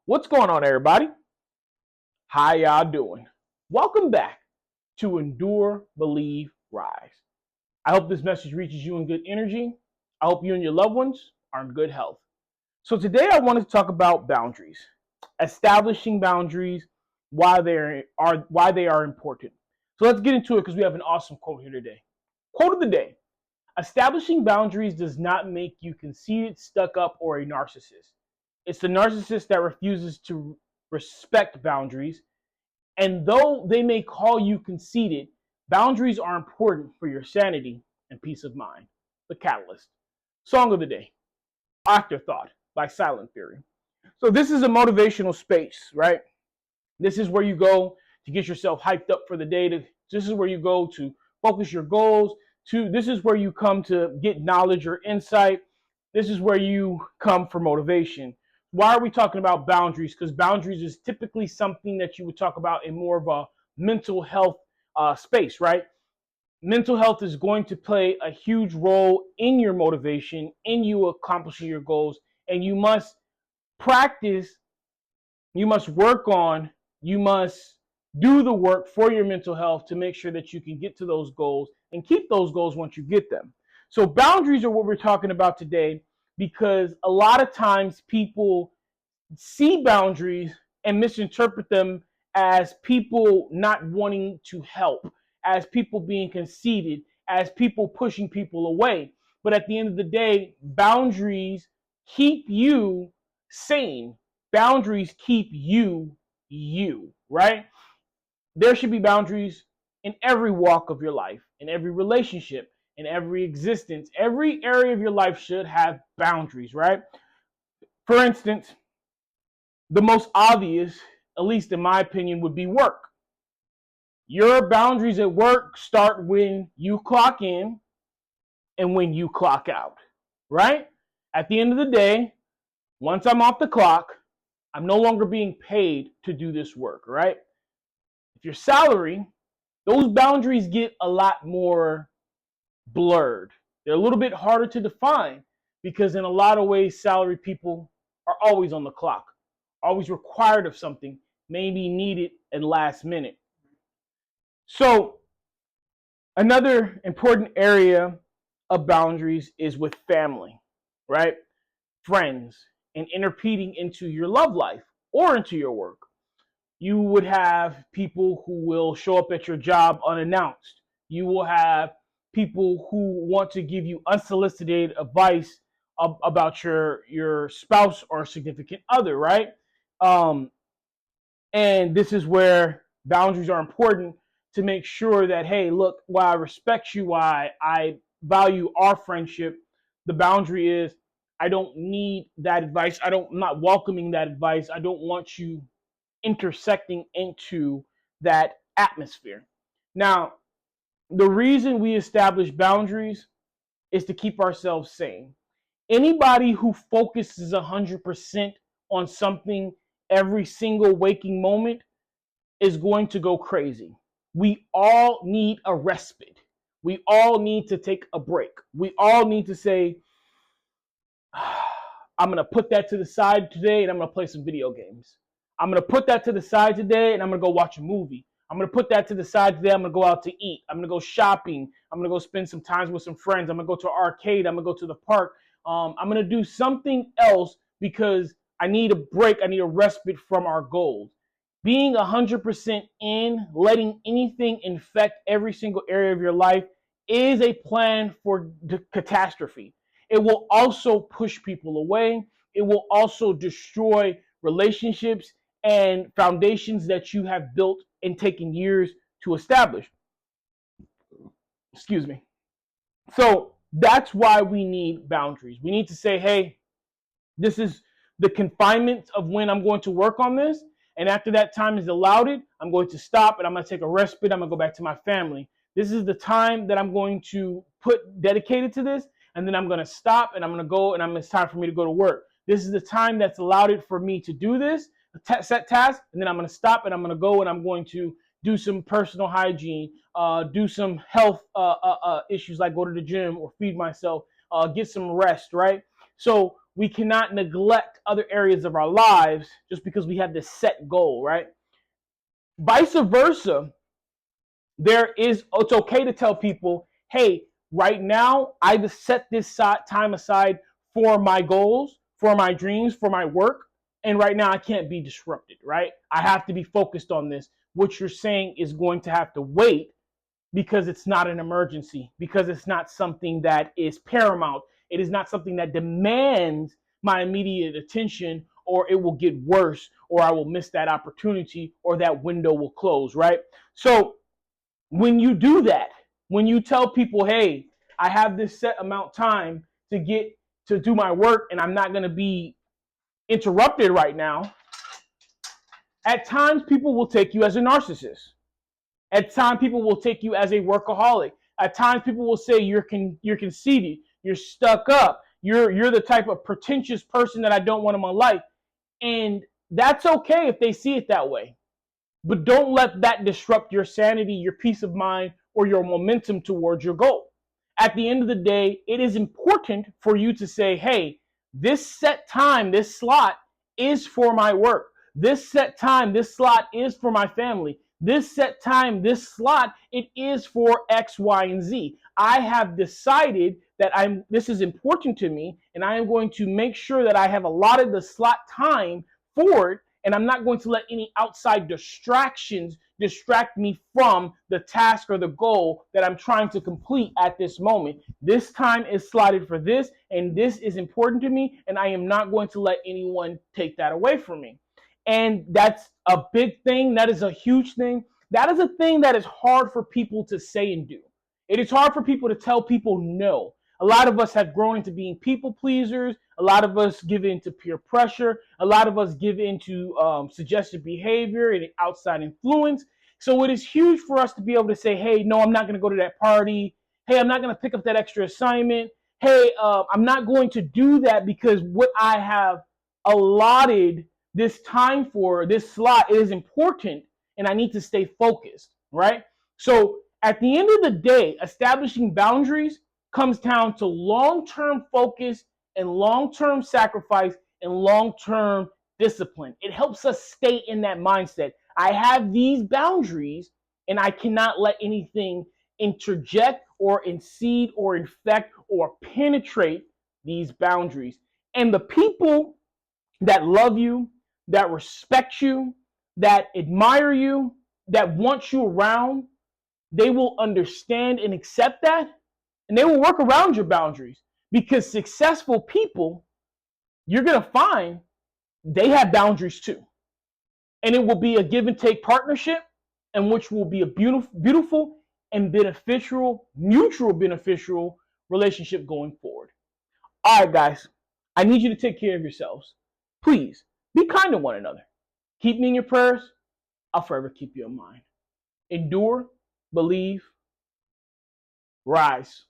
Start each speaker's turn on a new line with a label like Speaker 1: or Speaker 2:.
Speaker 1: What's going on, everybody? How y'all doing? Welcome back to Endure, Believe, Rise. I hope this message reaches you in good energy. I hope you and your loved ones are in good health. So today I wanted to talk about boundaries, establishing boundaries, why they are important. So let's get into it because we have an awesome quote here today. Quote of the day: establishing boundaries does not make you conceited, stuck up, or a narcissist. It's the narcissist that refuses to respect boundaries. And though they may call you conceited, boundaries are important for your sanity and peace of mind. The Catalyst. Song of the day: Afterthought by Silent Theory. So this is a motivational space, right? This is where you go to get yourself hyped up for the day. This is where you go to focus your goals. This is where you come to get knowledge or insight. This is where you come for motivation. Why are we talking about boundaries? Because boundaries is typically something that you would talk about in more of a mental health space, right? Mental health is going to play a huge role in your motivation, in you accomplishing your goals, and you must practice, you must work on, you must do the work for your mental health to make sure that you can get to those goals and keep those goals once you get them. So boundaries are what we're talking about today, because a lot of times people see boundaries and misinterpret them as people not wanting to help, as people being conceited, as people pushing people away. But at the end of the day, boundaries keep you sane. Boundaries keep you, right? There should be boundaries in every walk of your life, in every relationship, in every existence. Every area of your life should have boundaries, right? For instance, the most obvious, at least in my opinion, would be work. Your boundaries at work start when you clock in and when you clock out, right? At the end of the day, once I'm off the clock, I'm no longer being paid to do this work, right? If your salary, those boundaries get a lot more blurred. They're a little bit harder to define because in a lot of ways, salary people are always on the clock, always required of something, maybe needed and last minute. So another important area of boundaries is with family, right? Friends, and interpeding into your love life or into your work. You would have people who will show up at your job unannounced. You will have people who want to give you unsolicited advice about your spouse or significant other, right? Um, and this is where boundaries are important to make sure that, hey, look, while I respect you, why I value our friendship, the boundary is I don't need that advice. I'm not welcoming that advice. I don't want you intersecting into that atmosphere. Now, the reason we establish boundaries is to keep ourselves sane. Anybody who focuses 100% on something every single waking moment is going to go crazy. We all need a respite. We all need to take a break. We all need to say, I'm going to put that to the side today and I'm going to play some video games. I'm going to put that to the side today and I'm going to go watch a movie. I'm going to put that to the side today. I'm going to go out to eat. I'm going to go shopping. I'm going to go spend some time with some friends. I'm going to go to an arcade. I'm going to go to the park. I'm going to do something else because I need a break. I need a respite from our goals. Being 100% in, letting anything infect every single area of your life is a plan for catastrophe. It will also push people away. It will also destroy relationships and foundations that you have built and taken years to establish. Excuse me. So that's why we need boundaries. We need to say, hey, this is the confinement of when I'm going to work on this. And after that time is allowed, I'm going to stop and I'm going to take a respite. I'm going to go back to my family. This is the time that I'm going to put dedicated to this. And then I'm going to stop and I'm going to go and it's time for me to go to work. This is the time that's allowed it for me to do this, set task. And then I'm going to stop and I'm going to go and I'm going to do some personal hygiene, do some health issues like go to the gym or feed myself, get some rest, right? So we cannot neglect other areas of our lives just because we have this set goal, right? Vice versa, it's okay to tell people, hey, right now I've set this time aside for my goals, for my dreams, for my work, and right now I can't be disrupted, right? I have to be focused on this. What you're saying is going to have to wait because it's not an emergency, because it's not something that is paramount. It is not something that demands my immediate attention, or it will get worse, or I will miss that opportunity, or that window will close, right? So when you do that, when you tell people, hey, I have this set amount of time to do my work and I'm not going to be interrupted right now, at times people will take you as a narcissist. At times people will take you as a workaholic. At times people will say you're conceited, you're stuck up, you're the type of pretentious person that I don't want in my life. And that's okay if they see it that way. But don't let that disrupt your sanity, your peace of mind, or your momentum towards your goal. At the end of the day, it is important for you to say, hey, this set time, this slot is for my work. This set time, this slot is for my family. This set time, this slot, it is for X, Y, and Z. I have decided that this is important to me, and I am going to make sure that I have allotted the slot time for it, and I'm not going to let any outside distractions distract me from the task or the goal that I'm trying to complete at this moment. This time is slotted for this, and this is important to me, and I am not going to let anyone take that away from me. And that's a big thing. That is a huge thing. That is a thing that is hard for people to say and do. It is hard for people to tell people no. A lot of us have grown into being people pleasers. A lot of us give in to peer pressure. A lot of us give in to suggested behavior and outside influence. So it is huge for us to be able to say, hey, no, I'm not going to go to that party. Hey, I'm not going to pick up that extra assignment. Hey, I'm not going to do that because what I have allotted this time for, this slot, is important and I need to stay focused, right? So at the end of the day, establishing boundaries comes down to long-term focus and long-term sacrifice and long-term discipline. It helps us stay in that mindset. I have these boundaries and I cannot let anything interject or incede or infect or penetrate these boundaries. And the people that love you, that respect you, that admire you, that want you around, they will understand and accept that, and they will work around your boundaries. Because successful people, you're going to find they have boundaries too. And it will be a give and take partnership, and which will be a beautiful and beneficial, mutual beneficial relationship going forward. All right, guys, I need you to take care of yourselves. Please be kind to one another. Keep me in your prayers. I'll forever keep you in mind. Endure, believe, rise.